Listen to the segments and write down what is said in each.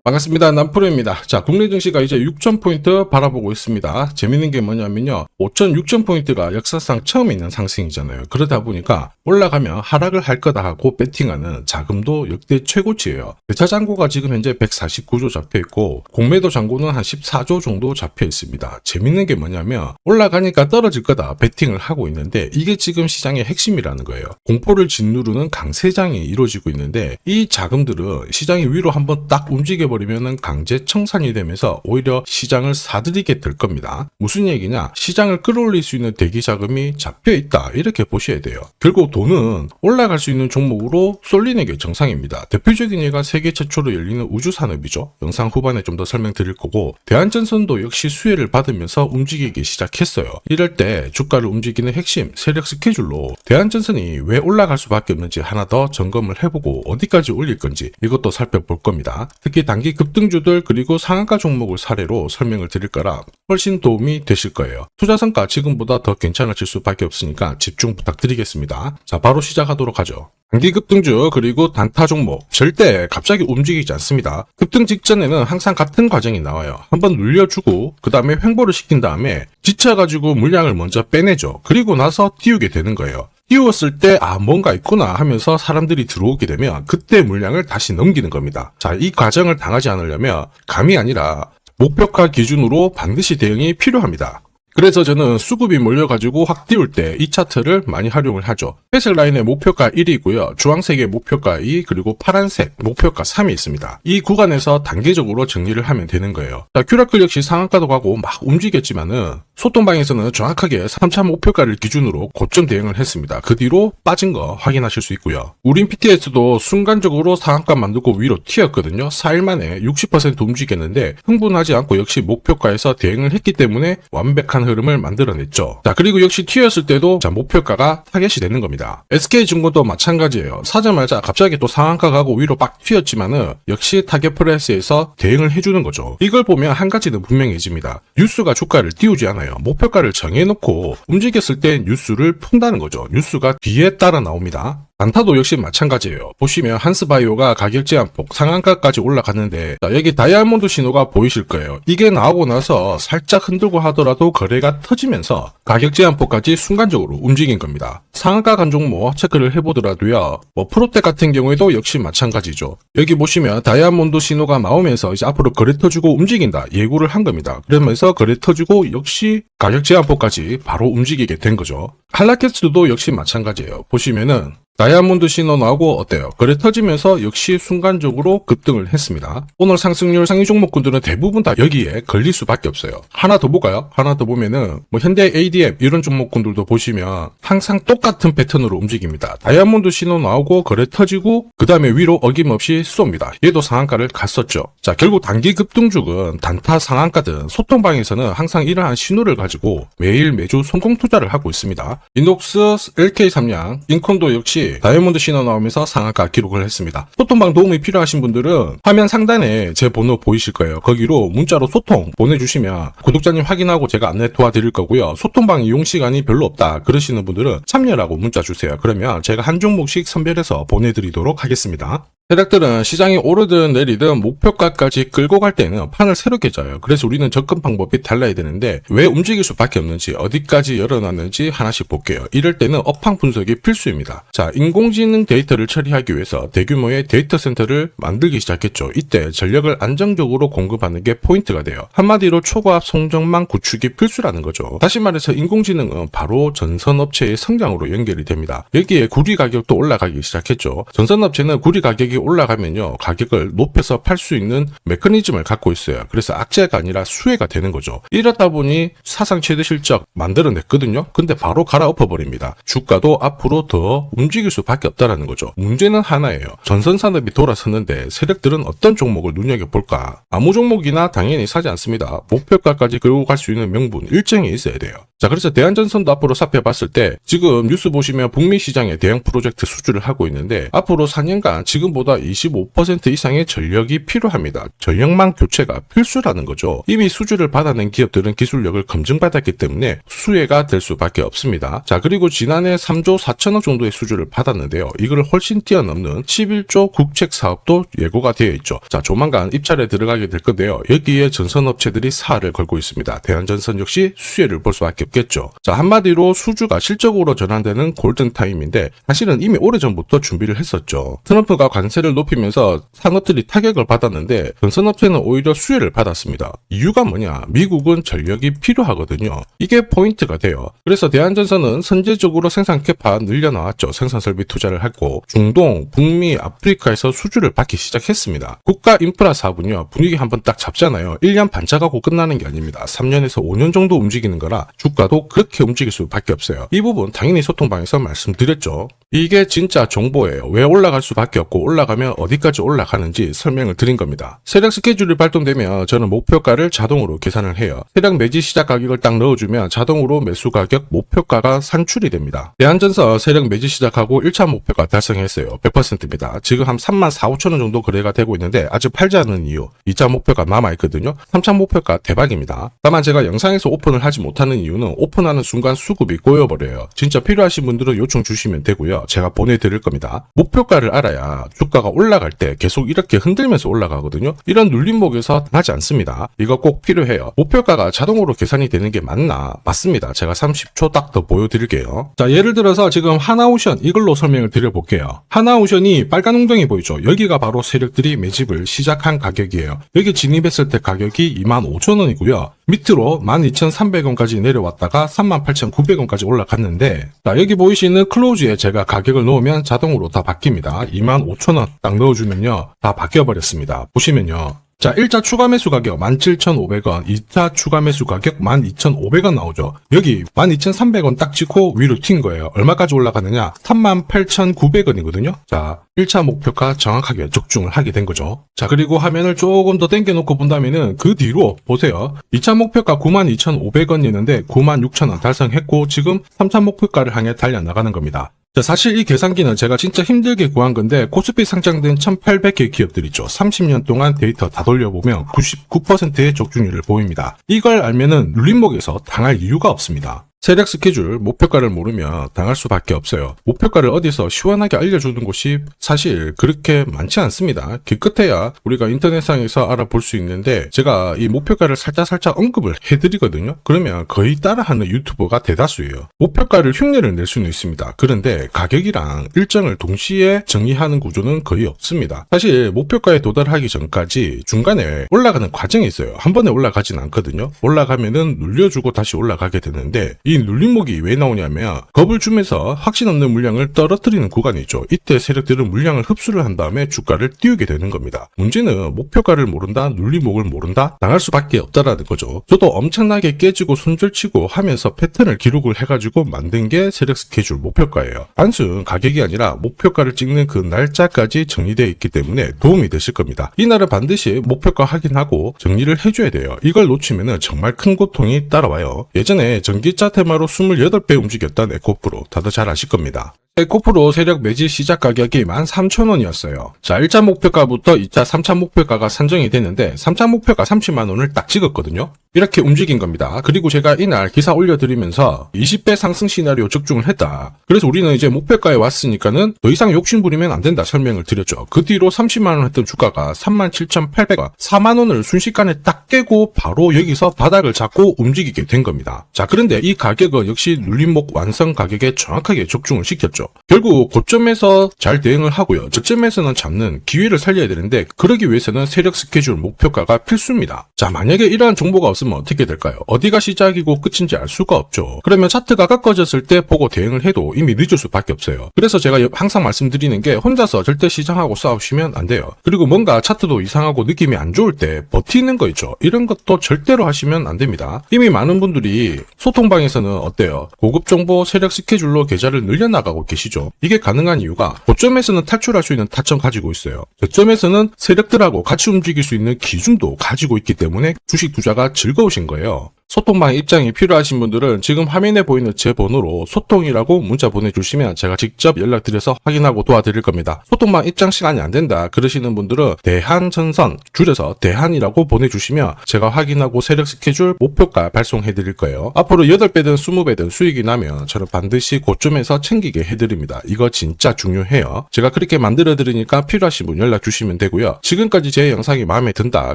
반갑습니다. 남프로입니다. 자, 국내 증시가 이제 6,000포인트 바라보고 있습니다. 재밌는 게 뭐냐면요. 5,600포인트가 역사상 처음 있는 상승이잖아요. 그러다 보니까 올라가면 하락을 할 거다 하고 베팅하는 자금도 역대 최고치예요. 대차 잔고가 지금 현재 149조 잡혀 있고 공매도 잔고는 한 14조 정도 잡혀 있습니다. 재밌는 게 뭐냐면 올라가니까 떨어질 거다 베팅을 하고 있는데 이게 지금 시장의 핵심이라는 거예요. 공포를 짓누르는 강세장이 이루어지고 있는데 이 자금들은 시장이 위로 한번 딱 움직여 버리면 강제 청산이 되면서 오히려 시장을 사들이게 될 겁니다. 무슨 얘기냐? 시장을 끌어올릴 수 있는 대기 자금이 잡혀 있다. 이렇게 보셔야 돼요. 결국 돈은 올라갈 수 있는 종목으로 쏠리는 게 정상입니다. 대표적인 예가 세계 최초로 열리는 우주산업이죠. 영상 후반에 좀 더 설명드릴 거고 대한전선도 역시 수혜를 받으면서 움직이기 시작했어요. 이럴 때 주가를 움직이는 핵심 세력 스케줄로 대한전선이 왜 올라갈 수밖에 없는지 하나 더 점검을 해보고 어디까지 올릴 건지 이것도 살펴볼 겁니다. 특히 단기 급등주들 그리고 상한가 종목을 사례로 설명을 드릴 거라 훨씬 도움이 되실 거예요. 투자 성과 지금보다 더 괜찮아질 수밖에 없으니까 집중 부탁드리겠습니다. 자, 바로 시작하도록 하죠. 단기 급등주 그리고 단타 종목 절대 갑자기 움직이지 않습니다. 급등 직전에는 항상 같은 과정이 나와요. 한번 눌려주고 그 다음에 횡보를 시킨 다음에 지쳐가지고 물량을 먼저 빼내죠. 그리고 나서 띄우게 되는 거예요. 띄웠을 때 뭔가 있구나 하면서 사람들이 들어오게 되면 그때 물량을 다시 넘기는 겁니다. 자, 이 과정을 당하지 않으려면 감이 아니라 목표가 기준으로 반드시 대응이 필요합니다. 그래서 저는 수급이 몰려가지고 확 띄울 때 이 차트를 많이 활용을 하죠. 회색 라인의 목표가 1이고요. 주황색의 목표가 2 그리고 파란색 목표가 3이 있습니다. 이 구간에서 단계적으로 정리를 하면 되는 거예요. 자, 큐라클 역시 상한가도 가고 막 움직였지만은 소통방에서는 정확하게 3차 목표가를 기준으로 고점 대응을 했습니다. 그 뒤로 빠진 거 확인하실 수 있고요. 우린 PTS도 순간적으로 상한가 만들고 위로 튀었거든요. 4일 만에 60% 움직였는데 흥분하지 않고 역시 목표가에서 대응을 했기 때문에 완벽한 흐름을 만들어냈죠. 자, 그리고 역시 튀었을 때도 자, 목표가가 타겟이 되는 겁니다. SK증권도 마찬가지예요. 사자마자 갑자기 또 상한가 가고 위로 빡 튀었지만은 역시 타겟 프라이스에서 대응을 해주는 거죠. 이걸 보면 한 가지는 분명해집니다. 뉴스가 주가를 띄우지 않아요. 목표가를 정해놓고 움직였을 때 뉴스를 푼다는 거죠. 뉴스가 뒤에 따라 나옵니다. 단타도 역시 마찬가지예요. 보시면 한스바이오가 가격 제한폭 상한가까지 올라갔는데 자, 여기 다이아몬드 신호가 보이실 거예요. 이게 나오고 나서 살짝 흔들고 하더라도 거래가 터지면서 가격 제한폭까지 순간적으로 움직인 겁니다. 상한가 간 종목 체크를 해보더라도요. 프로텍 같은 경우에도 역시 마찬가지죠. 여기 보시면 다이아몬드 신호가 나오면서 이제 앞으로 거래 터지고 움직인다 예고를 한 겁니다. 그러면서 거래 터지고 역시 가격 제한폭까지 바로 움직이게 된 거죠. 한라캐스트도 역시 마찬가지예요. 보시면은 다이아몬드 신호 나오고 어때요? 거래 터지면서 역시 순간적으로 급등을 했습니다. 오늘 상승률 상위 종목군들은 대부분 다 여기에 걸릴 수밖에 없어요. 하나 더 볼까요? 하나 더 보면은 현대 ADM 이런 종목군들도 보시면 항상 똑같은 패턴으로 움직입니다. 다이아몬드 신호 나오고 거래 터지고 그 다음에 위로 어김없이 쏩니다. 얘도 상한가를 갔었죠. 자, 결국 단기 급등주는 단타 상한가든 소통방에서는 항상 이러한 신호를 가지고 매일 매주 성공 투자를 하고 있습니다. 인녹스, LK삼양, 인콘도 역시 다이아몬드 신호 나오면서 상한가 기록을 했습니다. 소통방 도움이 필요하신 분들은 화면 상단에 제 번호 보이실 거예요. 거기로 문자로 소통 보내주시면 구독자님 확인하고 제가 안내 도와드릴 거고요. 소통방 이용 시간이 별로 없다 그러시는 분들은 참여라고 문자 주세요. 그러면 제가 한 종목씩 선별해서 보내드리도록 하겠습니다. 세력들은 시장이 오르든 내리든 목표가까지 끌고 갈 때는 판을 새롭게 짜요. 그래서 우리는 접근 방법이 달라야 되는데 왜 움직일 수밖에 없는지 어디까지 열어놨는지 하나씩 볼게요. 이럴 때는 업황 분석이 필수입니다. 자, 인공지능 데이터를 처리하기 위해서 대규모의 데이터 센터를 만들기 시작했죠. 이때 전력을 안정적으로 공급하는 게 포인트가 돼요. 한마디로 초과압 송전망 구축이 필수라는 거죠. 다시 말해서 인공지능은 바로 전선업체의 성장으로 연결이 됩니다. 여기에 구리 가격도 올라가기 시작했죠. 전선업체는 구리 가격이 올라가면요 가격을 높여서 팔 수 있는 메커니즘을 갖고 있어요. 그래서 악재가 아니라 수혜가 되는 거죠. 이렇다 보니 사상 최대 실적 만들어냈거든요. 근데 바로 갈아엎어 버립니다. 주가도 앞으로 더 움직일 수밖에 없다라는 거죠. 문제는 하나예요. 전선산업이 돌아섰는데 세력들은 어떤 종목을 눈여겨볼까? 아무 종목이나 당연히 사지 않습니다. 목표가까지 끌고 갈 수 있는 명분 일정이 있어야 돼요. 자, 그래서 대한전선도 앞으로 살펴봤을 때 지금 뉴스 보시면 북미 시장에 대형 프로젝트 수주를 하고 있는데 앞으로 4년간 지금보다 이것보다 25% 이상의 전력이 필요합니다. 전력망 교체가 필수라는 거죠. 이미 수주를 받아낸 기업들은 기술력을 검증받았기 때문에 수혜가 될 수밖에 없습니다. 자, 그리고 지난해 3조 4천억 정도의 수주를 받았는데요. 이걸 훨씬 뛰어넘는 11조 국책 사업도 예고가 되어 있죠. 자, 조만간 입찰에 들어가게 될 건데요. 여기에 전선업체들이 사활을 걸고 있습니다. 대한전선 역시 수혜를 볼 수밖에 없겠죠. 자, 한마디로 수주가 실적으로 전환되는 골든타임인데 사실은 이미 오래전부터 준비를 했었죠. 트럼프가 관세를 높이면서 산업들이 타격을 받았는데 전선업체는 오히려 수혜를 받았습니다. 이유가 뭐냐? 미국은 전력이 필요하거든요. 이게 포인트가 돼요. 그래서 대한전선은 선제적으로 생산 캐파 늘려나왔죠. 생산 설비 투자를 했고 중동, 북미, 아프리카에서 수주를 받기 시작했습니다. 국가 인프라 사업은요. 분위기 한번 딱 잡잖아요. 1년 반짝하고 끝나는 게 아닙니다. 3년에서 5년 정도 움직이는 거라 주가도 그렇게 움직일 수밖에 없어요. 이 부분 당연히 소통방에서 말씀드렸죠. 이게 진짜 정보예요. 왜 올라갈 수밖에 없고 올라가면 어디까지 올라가는지 설명을 드린 겁니다. 세력 스케줄이 발동되면 저는 목표가를 자동으로 계산을 해요. 세력 매지 시작 가격을 딱 넣어주면 자동으로 매수 가격 목표가가 산출이 됩니다. 대한전선 세력 매지 시작하고 1차 목표가 달성했어요. 100%입니다. 지금 한 34,5천원 정도 거래가 되고 있는데 아직 팔지 않는 이유 2차 목표가 남아있거든요. 3차 목표가 대박입니다. 다만 제가 영상에서 오픈을 하지 못하는 이유는 오픈하는 순간 수급이 꼬여버려요. 진짜 필요하신 분들은 요청 주시면 되고요. 제가 보내드릴 겁니다. 목표가를 알아야 주가가 올라갈 때 계속 이렇게 흔들면서 올라가거든요. 이런 눌림목에서 당하지 않습니다. 이거 꼭 필요해요. 목표가가 자동으로 계산이 되는 게 맞나? 맞습니다. 제가 30초 딱 더 보여드릴게요. 자, 예를 들어서 지금 하나오션 이걸로 설명을 드려볼게요. 하나오션이 빨간 웅덩이 보이죠? 여기가 바로 세력들이 매집을 시작한 가격이에요. 여기 진입했을 때 가격이 25,000원이고요. 밑으로 12,300원까지 내려왔다가 38,900원까지 올라갔는데 자, 여기 보이시는 클로즈에 제가 가격을 넣으면 자동으로 다 바뀝니다. 25,000원 딱 넣어주면요. 다 바뀌어버렸습니다. 보시면요. 자, 1차 추가 매수 가격 17,500원, 2차 추가 매수 가격 12,500원 나오죠. 여기 12,300원 딱 찍고 위로 튄 거예요. 얼마까지 올라가느냐? 38,900원이거든요. 자, 1차 목표가 정확하게 적중을 하게 된 거죠. 자, 그리고 화면을 조금 더 당겨놓고 본다면은 그 뒤로 보세요. 2차 목표가 92,500원이었는데 96,000원 달성했고 지금 3차 목표가를 향해 달려나가는 겁니다. 자, 사실 이 계산기는 제가 진짜 힘들게 구한 건데 코스피 상장된 1800개 기업들 있죠. 30년 동안 데이터 다 돌려보면 99%의 적중률을 보입니다. 이걸 알면은 눌림목에서 당할 이유가 없습니다. 세력 스케줄, 목표가를 모르면 당할 수밖에 없어요. 목표가를 어디서 시원하게 알려주는 곳이 사실 그렇게 많지 않습니다. 기껏해야 우리가 인터넷상에서 알아볼 수 있는데 제가 이 목표가를 살짝 언급을 해드리거든요. 그러면 거의 따라하는 유튜버가 대다수예요. 목표가를 흉내를 낼 수는 있습니다. 그런데 가격이랑 일정을 동시에 정의하는 구조는 거의 없습니다. 사실 목표가에 도달하기 전까지 중간에 올라가는 과정이 있어요. 한 번에 올라가진 않거든요. 올라가면은 눌려주고 다시 올라가게 되는데 이 눌림목이 왜 나오냐면 겁을 주면서 확신 없는 물량을 떨어뜨리는 구간이죠. 이때 세력들은 물량을 흡수를 한 다음에 주가를 띄우게 되는 겁니다. 문제는 목표가를 모른다, 눌림목을 모른다, 당할 수밖에 없다라는 거죠. 저도 엄청나게 깨지고 손절치고 하면서 패턴을 기록을 해가지고 만든 게 세력 스케줄 목표가예요. 단순 가격이 아니라 목표가를 찍는 그 날짜까지 정리되어 있기 때문에 도움이 되실 겁니다. 이날은 반드시 목표가 확인하고 정리를 해줘야 돼요. 이걸 놓치면 정말 큰 고통이 따라와요. 예전에 전기차 테마로 28배 움직였던 에코프로 다들 잘 아실 겁니다. 에코프로 세력 매집 시작 가격이 13,000원이었어요. 자, 1차 목표가부터 2차, 3차 목표가가 산정이 됐는데 3차 목표가 30만원을 딱 찍었거든요. 이렇게 움직인 겁니다. 그리고 제가 이날 기사 올려드리면서 20배 상승 시나리오 적중을 했다. 그래서 우리는 이제 목표가에 왔으니까는 더 이상 욕심부리면 안 된다 설명을 드렸죠. 그 뒤로 30만원 했던 주가가 37,800원, 4만원을 순식간에 딱 깨고 바로 여기서 바닥을 잡고 움직이게 된 겁니다. 자, 그런데 이 가격은 역시 눌림목 완성 가격에 정확하게 적중을 시켰죠. 결국 고점에서 잘 대응을 하고요. 저점에서는 잡는 기회를 살려야 되는데 그러기 위해서는 세력 스케줄 목표가가 필수입니다. 자, 만약에 이러한 정보가 없으면 어떻게 될까요? 어디가 시작이고 끝인지 알 수가 없죠. 그러면 차트가 꺾어졌을 때 보고 대응을 해도 이미 늦을 수밖에 없어요. 그래서 제가 항상 말씀드리는 게 혼자서 절대 시장하고 싸우시면 안 돼요. 그리고 뭔가 차트도 이상하고 느낌이 안 좋을 때 버티는 거 있죠. 이런 것도 절대로 하시면 안 됩니다. 이미 많은 분들이 소통방에서는 어때요? 고급 정보 세력 스케줄로 계좌를 늘려나가고 계시죠. 이게 가능한 이유가 고점에서는 탈출할 수 있는 타점 가지고 있어요. 저점에서는 세력들하고 같이 움직일 수 있는 기준도 가지고 있기 때문에 주식 투자가 즐거우신 거예요. 소통방 입장이 필요하신 분들은 지금 화면에 보이는 제 번호로 소통이라고 문자 보내주시면 제가 직접 연락드려서 확인하고 도와드릴 겁니다. 소통방 입장 시간이 안 된다 그러시는 분들은 대한전선 줄여서 대한이라고 보내주시면 제가 확인하고 세력 스케줄 목표가 발송해드릴 거예요. 앞으로 8배든 20배든 수익이 나면 저는 반드시 고점에서 챙기게 해드립니다. 이거 진짜 중요해요. 제가 그렇게 만들어드리니까 필요하신 분 연락 주시면 되고요. 지금까지 제 영상이 마음에 든다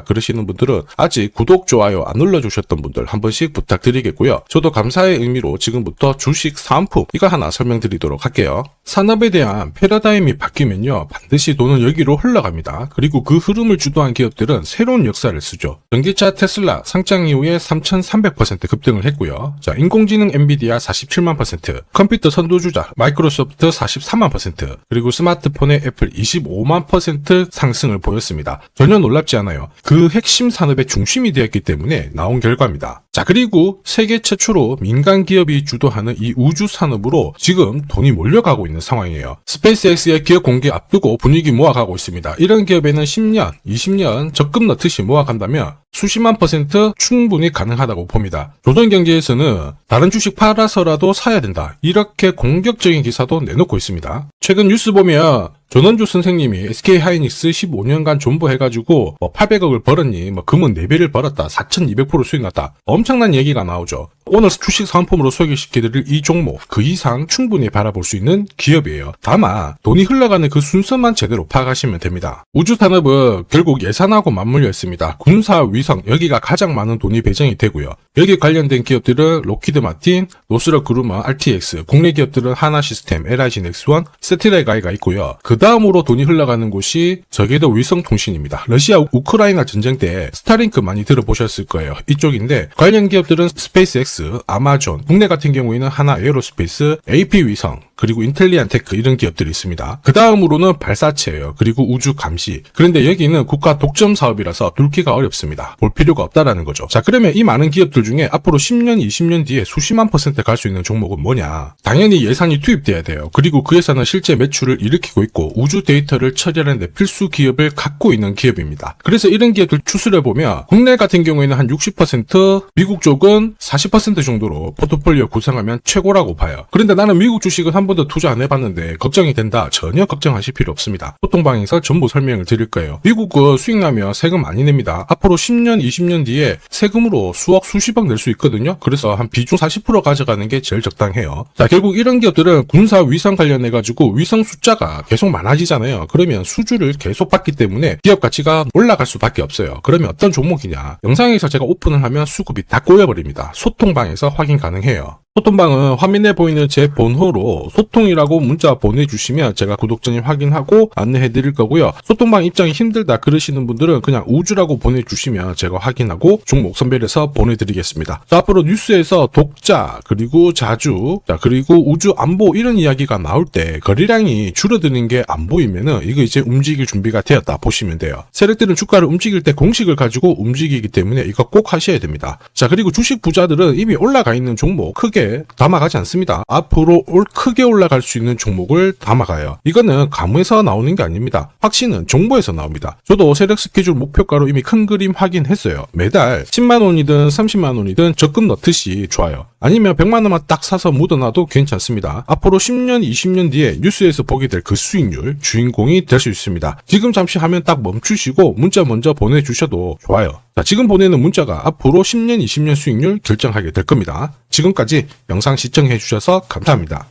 그러시는 분들은 아직 구독, 좋아요 안 눌러주셨던 분들 한 번씩 부탁드리겠고요. 저도 감사의 의미로 지금부터 주식 사은품 이거 하나 설명드리도록 할게요. 산업에 대한 패러다임이 바뀌면요 반드시 돈은 여기로 흘러갑니다. 그리고 그 흐름을 주도한 기업들은 새로운 역사를 쓰죠. 전기차 테슬라 상장 이후에 3300% 급등을 했고요. 자, 인공지능 엔비디아 47만 %, 컴퓨터 선두주자 마이크로소프트 43만 %, 그리고 스마트폰의 애플 25만 % 상승을 보였습니다. 전혀 놀랍지 않아요. 그 핵심 산업의 중심이 되었기 때문에 나온 결과입니다. 자, 그리고 세계 최초로 민간 기업이 주도하는 이 우주 산업으로 지금 돈이 몰려가고 있는 상황이에요. 스페이스X의 기업 공개 앞두고 분위기 모아가고 있습니다. 이런 기업에는 10년, 20년 적금 넣듯이 모아간다면 수십만 % 충분히 가능하다고 봅니다. 조선경제에서는 다른 주식 팔아서라도 사야 된다. 이렇게 공격적인 기사도 내놓고 있습니다. 최근 뉴스 보면 전원주 선생님이 SK하이닉스 15년간 존버해가지고 800억을 벌었니, 금은 4배를 벌었다, 4200% 수익 났다. 엄청난 얘기가 나오죠. 오늘 주식 상품으로 소개시켜드릴 이 종목 그 이상 충분히 바라볼 수 있는 기업이에요. 다만 돈이 흘러가는 그 순서만 제대로 파악하시면 됩니다. 우주산업은 결국 예산하고 맞물려 있습니다. 군사, 위성 여기가 가장 많은 돈이 배정이 되고요. 여기 관련된 기업들은 로키드 마틴, 노스럽 그루먼, RTX, 국내 기업들은 하나시스템, LIG 넥스원, 세트레가이가 있고요. 그 다음으로 돈이 흘러가는 곳이 저궤도 위성통신입니다. 러시아 우크라이나 전쟁 때 스타링크 많이 들어보셨을 거예요. 이쪽인데 관련 기업들은 스페이스X, 아마존, 국내 같은 경우에는 하나 에어로스페이스, AP위성, 그리고 인텔리안테크 이런 기업들이 있습니다. 그 다음으로는 발사체예요. 그리고 우주 감시. 그런데 여기는 국가 독점 사업이라서 둘기가 어렵습니다. 볼 필요가 없다라는 거죠. 자, 그러면 이 많은 기업들 중에 앞으로 10년, 20년 뒤에 수십만 % 갈 수 있는 종목은 뭐냐? 당연히 예산이 투입돼야 돼요. 그리고 그 예산은 실제 매출을 일으키고 있고 우주 데이터를 처리하는 데 필수 기업을 갖고 있는 기업입니다. 그래서 이런 기업들 추스를 보면 국내 같은 경우에는 한 60%, 미국 쪽은 40% 정도로 포트폴리오 구성하면 최고라고 봐요. 그런데 나는 미국 주식은 한 번도 투자 안 해봤는데 걱정이 된다. 전혀 걱정하실 필요 없습니다. 소통방에서 전부 설명을 드릴 거예요. 미국은 수익 나면 세금 많이 냅니다. 앞으로 10년, 20년 뒤에 세금으로 수억, 수십억 낼 수 있거든요. 그래서 한 비중 40% 가져가는 게 제일 적당해요. 자, 결국 이런 기업들은 군사 위성 관련해가지고 위성 숫자가 계속 많아지잖아요. 그러면 수주를 계속 받기 때문에 기업 가치가 올라갈 수밖에 없어요. 그러면 어떤 종목이냐? 영상에서 제가 오픈을 하면 수급이 다 꼬여버립니다. 소통방에서 확인 가능해요. 소통방은 화면에 보이는 제 번호로 소통이라고 문자 보내주시면 제가 구독자님 확인하고 안내해 드릴 거고요. 소통방 입장이 힘들다 그러시는 분들은 그냥 우주라고 보내주시면 제가 확인하고 종목 선별해서 보내드리겠습니다. 자, 앞으로 뉴스에서 독자 그리고 자주 그리고 우주 안보 이런 이야기가 나올 때 거래량이 줄어드는 게 안 보이면은 이거 이제 움직일 준비가 되었다 보시면 돼요. 세력들은 주가를 움직일 때 공식을 가지고 움직이기 때문에 이거 꼭 하셔야 됩니다. 자, 그리고 주식 부자들은 이미 올라가 있는 종목 크게 담아가지 않습니다. 앞으로 크게 올라갈 수 있는 종목을 담아가요. 이거는 가무에서 나오는 게 아닙니다. 확신은 정보에서 나옵니다. 저도 세력 스케줄 목표가로 이미 큰 그림 확인했어요. 매달 10만 원이든 30만 원이든 적금 넣듯이 좋아요. 아니면 100만 원만 딱 사서 묻어놔도 괜찮습니다. 앞으로 10년, 20년 뒤에 뉴스에서 보게 될 그 수익률 주인공이 될 수 있습니다. 지금 잠시 화면 딱 멈추시고 문자 먼저 보내주셔도 좋아요. 자, 지금 보내는 문자가 앞으로 10년, 20년 수익률 결정하게 될 겁니다. 지금까지 영상 시청해 주셔서 감사합니다.